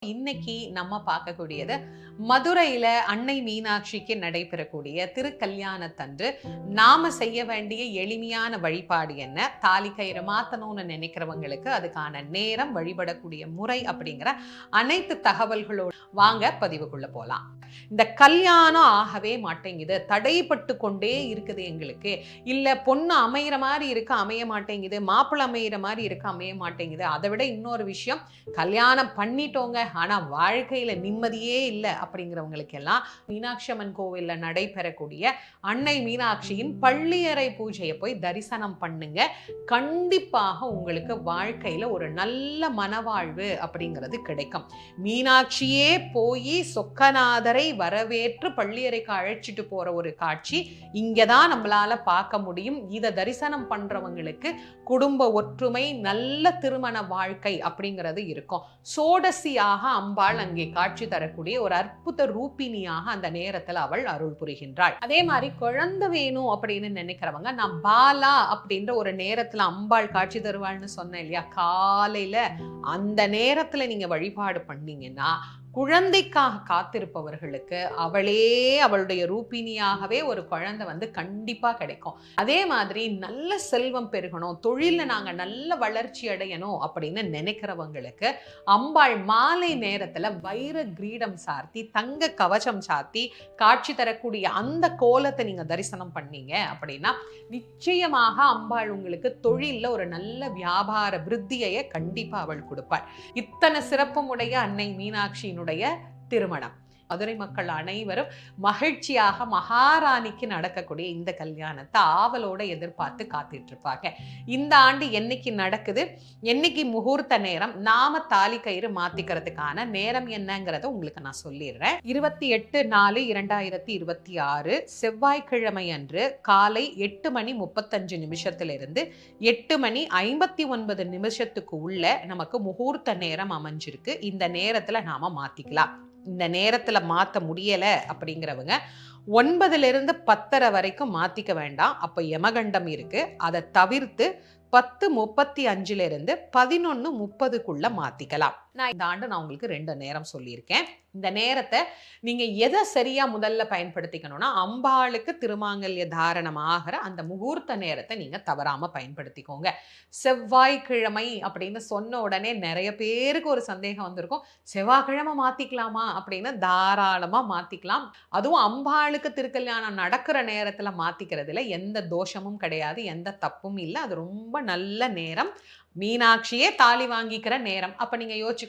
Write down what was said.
இன்னைக்கு நம்ம பார்க்கக்கூடியது மதுரையில அன்னை மீனாட்சிக்கு நடைபெறக்கூடிய திருக்கல்யாணத்தன்று நாம செய்ய வேண்டிய எளிமையான வழிபாடு என்ன, தாலி கயிறு மாத்தணும்னு நினைக்கிறவங்களுக்கு அதுக்கான நேரம், வழிபடக்கூடிய முறை அப்படிங்கிற அனைத்து தகவல்களோடு வாங்க பதிவுக்குள்ள போலாம். இந்த கல்யாணம் ஆகவே மாட்டேங்குது, தடைப்பட்டு கொண்டே இருக்குது எங்களுக்கு, இல்ல பொண்ணு அமையிற மாதிரி இருக்கு அமைய மாட்டேங்குது, மாப்பிள்ளை அமையிற மாதிரி இருக்கு அமைய மாட்டேங்குது, அதை விட இன்னொரு விஷயம் கல்யாணம் பண்ணிட்டோங்க ஆனா வாழ்க்கையில நிம்மதியே இல்லை அப்படிங்கிறவங்களுக்கு எல்லாம் மீனாட்சி அம்மன் கோவில்ல நடைபெறக்கூடிய அன்னை மீனாட்சியின் பள்ளியறை பூஜையை போய் தரிசனம் பண்ணுங்க. கண்டிப்பாக உங்களுக்கு வாழ்க்கையில ஒரு நல்ல மனவாழ்வு அப்படிங்கிறது கிடைக்கும். மீனாட்சியே போய் சொக்கநாதரை வரவேற்று பள்ளியறைக்கு அழைச்சிட்டு போற ஒரு காட்சி இங்கதான் நம்மளால பார்க்க முடியும். இதை தரிசனம் பண்றவங்களுக்கு குடும்ப ஒற்றுமை, நல்ல திருமண வாழ்க்கை அப்படிங்கிறது இருக்கும். சோடசியாக அம்பாள் அங்கே காட்சி தரக்கூடிய ஒரு அற்புத ரூபினியாக அந்த நேரத்தில் அவள் அருள் புரிகின்றாள். அதே மாதிரி குழந்தை வேணும் அப்படின்னு நினைக்கிறவங்க, நான் பாலா அப்படின்ற ஒரு நேரத்துல அம்பாள் காட்சி தருவாள்னு சொன்னேன் இல்லையா, காலையில அந்த நேரத்துல நீங்க வழிபாடு பண்ணீங்கன்னா குழந்தைக்காக காத்திருப்பவர்களுக்கு அவளே அவளுடைய ரூபினியாகவே ஒரு குழந்தை வந்து கண்டிப்பா கிடைக்கும். அதே மாதிரி நல்ல செல்வம் பெருகணும், தொழில நாங்க நல்ல வளர்ச்சி அடையணும் அப்படின்னு நினைக்கிறவங்களுக்கு அம்பாள் மாலை நேரத்துல வைர கிரீடம் சார்த்தி தங்க கவசம் சாத்தி காட்சி தரக்கூடிய அந்த கோலத்தை நீங்க தரிசனம் பண்ணீங்க அப்படின்னா நிச்சயமாக அம்பாள் உங்களுக்கு தொழில்ல ஒரு நல்ல வியாபார விருத்தியை கண்டிப்பா அவள் கொடுப்பாள். இத்தனை சிறப்புமுடைய அன்னை மீனாட்சியினுடைய திருமணம் மதுரை மக்கள் அனைவரும் மகிழ்ச்சியாக மகாராணிக்கு நடக்கக்கூடிய இந்த கல்யாணத்தை ஆவலோட எதிர்பார்த்து காத்துட்டு இருப்பாங்க. இந்த ஆண்டு என்னைக்கு நடக்குது, என்னைக்கு முகூர்த்த நேரம், நாம தாலி கயிறு மாத்திக்கிறதுக்கான நேரம் என்னங்கிறத உங்களுக்கு நான் சொல்லிடுறேன். 28/4/2026 செவ்வாய்க்கிழமை அன்று காலை 8:35 8:59 உள்ள நமக்கு முகூர்த்த நேரம் அமைஞ்சிருக்கு. இந்த நேரத்துல நாம மாத்திக்கலாம். இந்த நேரத்துல மாத்த முடியல அப்படிங்கிறவங்க 9 to 10 வரைக்கும் மாத்திக்க வேண்டாம். அப்ப யமகண்டம் இருக்கு. அதை தவிர்த்து 10:35 11:30 மாத்திக்கலாம். நான் இந்த ஆண்டு உங்களுக்கு 2 நேரம் சொல்லியிருக்கேன். இந்த நேரத்தை நீங்க எதை சரியா முதல்ல பயன்படுத்திக்கணும்னா, அம்பாளுக்கு திருமாங்கல்ய தாரணம் ஆகிற அந்த முகூர்த்த நேரத்தை நீங்க தவறாம பயன்படுத்திக்கோங்க. செவ்வாய்க்கிழமை அப்படின்னு சொன்ன உடனே நிறைய பேருக்கு ஒரு சந்தேகம் வந்திருக்கும், செவ்வாய்க்கிழமை மாத்திக்கலாமா அப்படின்னு. தாராளமா மாத்திக்கலாம். அதுவும் அம்பாளுக்கு திருக்கல்யாணம் நடக்கிற நேரத்துல மாத்திக்கிறதுல எந்த தோஷமும் கிடையாது, எந்த தப்பும் இல்லை. அது ரொம்ப நல்ல நேரம். மீனாட்சியே தாலி வாங்கிக்கிற நேரம். அப்ப நீங்க யோசிச்சுக்கோங்க.